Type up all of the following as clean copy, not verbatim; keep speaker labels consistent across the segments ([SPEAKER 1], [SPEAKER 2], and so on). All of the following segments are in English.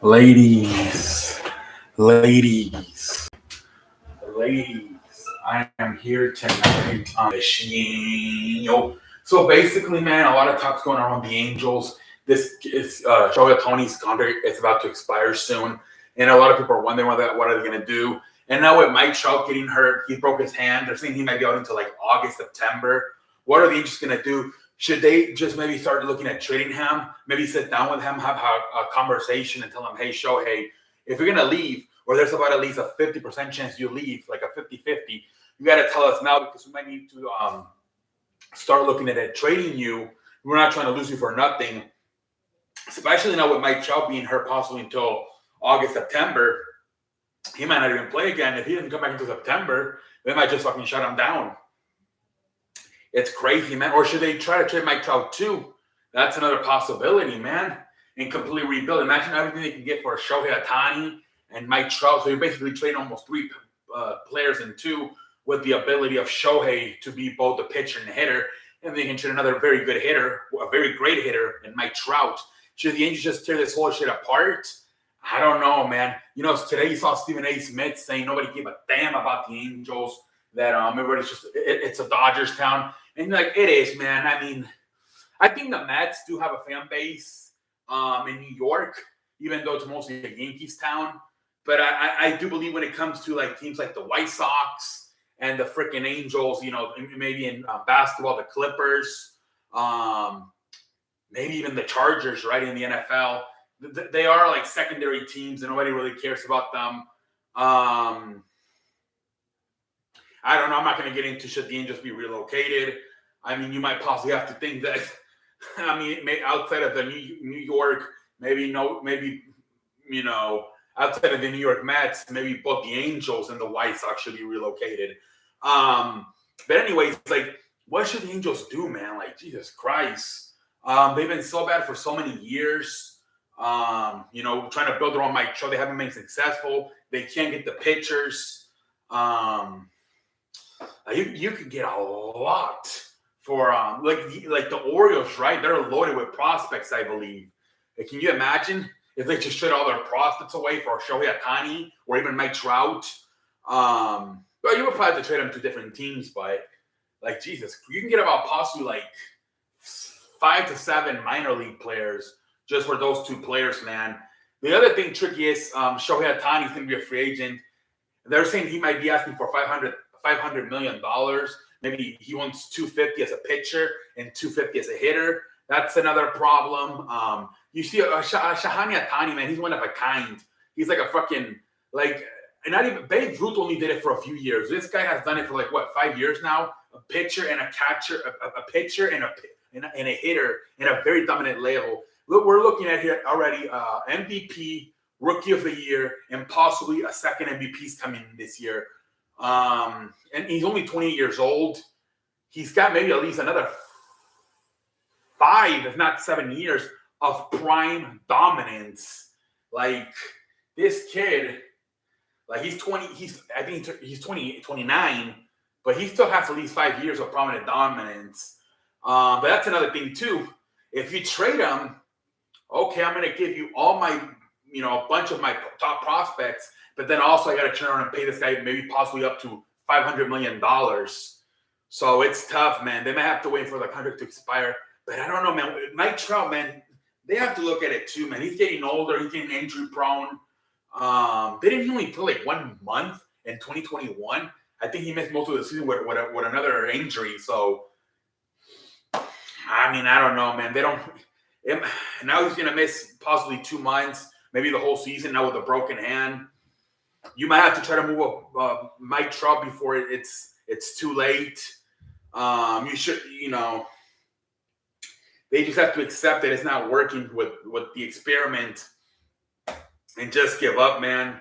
[SPEAKER 1] Ladies, ladies, ladies, I am here tonight on the show. So basically, man, a lot of talk's going on with the Angels. This is Shohei Ohtani's contract is about to expire soon, and a lot of people are wondering what are they going to do. And now with Mike Trout getting hurt, he broke his hand. They're saying he might be out until like August, September. What are the Angels going to do? Should they just maybe start looking at trading him? Maybe sit down with him, have a conversation and tell him, hey, Shohei, if you're going to leave, or there's about at least a 50% chance you leave, like a 50-50, you got to tell us now because we might need to start looking at it, trading you. We're not trying to lose you for nothing, especially now with Mike Trout being hurt possibly until August, September. He might not even play again. If he doesn't come back until September, they might just fucking shut him down. It's crazy, man. Or should they try to trade Mike Trout too? That's another possibility, man. And completely rebuild. Imagine everything they can get for Shohei Ohtani and Mike Trout. So you're basically trading almost three players in two with the ability of Shohei to be both the pitcher and the hitter. And they can trade another very good hitter, a very great hitter, and Mike Trout. Should the Angels just tear this whole shit apart? I don't know, man. You know, today you saw Stephen A. Smith saying nobody gave a damn about the Angels. That everybody's just it's a Dodgers town, and like it is, man. I mean, I think the Mets do have a fan base in New York, even though it's mostly a Yankees town. But I do believe when it comes to like teams like the White Sox and the freaking Angels, you know, maybe in basketball, the Clippers, maybe even the Chargers, right, in the NFL, they are like secondary teams, and nobody really cares about them. I don't know. I'm not going to get into should the Angels be relocated. I mean, you might possibly have to think that. I mean, outside of the New York, maybe you know, outside of the New York Mets, maybe both the Angels and the White Sox should be relocated. But anyways, like, what should the Angels do, man? Like, Jesus Christ, they've been so bad for so many years. You know, trying to build their own Mike Trout, they haven't been successful. They can't get the pitchers. You could get a lot for like the Orioles, right? They're loaded with prospects, I believe. Like, can you imagine if they just trade all their prospects away for Shohei Ohtani or even Mike Trout? Well, you would probably have to trade them to different teams, but like Jesus, you can get about possibly like 5 to 7 minor league players just for those two players, man. The other thing tricky is Shohei Ohtani is going to be a free agent. They're saying he might be asking for $500 million. Maybe he wants $250 as a pitcher and $250 as a hitter. That's another problem. You see, Shohei Ohtani, man, he's one of a kind. He's like a fucking and not even Babe Ruth only did it for a few years. This guy has done it for like what 5 years now. A pitcher and a catcher, a pitcher and a hitter in a very dominant level. Look, we're looking at here already MVP, Rookie of the Year, and possibly a second MVP's coming this year. And he's only 28 years old. He's got maybe at least another 5, if not 7 years of prime dominance. Like, this kid, like he's 20, I think he's 29, but he still has at least 5 years of prominent dominance. But that's another thing too. If you trade him, okay, I'm going to give you all my, you know, a bunch of my top prospects, but then also I got to turn around and pay this guy maybe possibly up to $500 million. So it's tough, man. They might have to wait for the contract to expire. But I don't know, man. Mike Trout, man, they have to look at it too, man. He's getting older. He's getting injury prone. They didn't only play like 1 month in 2021. I think he missed most of the season with another injury. So, I mean, I don't know, man. They don't. Now he's going to miss possibly 2 months, maybe the whole season now with a broken hand. You might have to try to move up Mike Trout before it's too late. You should, you know, they just have to accept that it's not working with the experiment and just give up, man.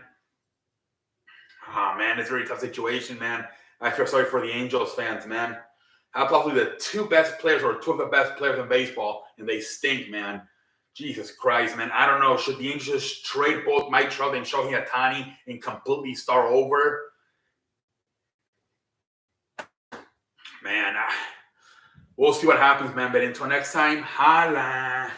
[SPEAKER 1] Oh, man, it's a very tough situation, man. I feel sorry for the Angels fans, man. How probably the 2 best players or 2 of the best players in baseball, and they stink, man. Jesus Christ, man. I don't know. Should the Angels just trade both Mike Trout and Shohei Ohtani and completely start over? Man, we'll see what happens, man. But until next time, holla.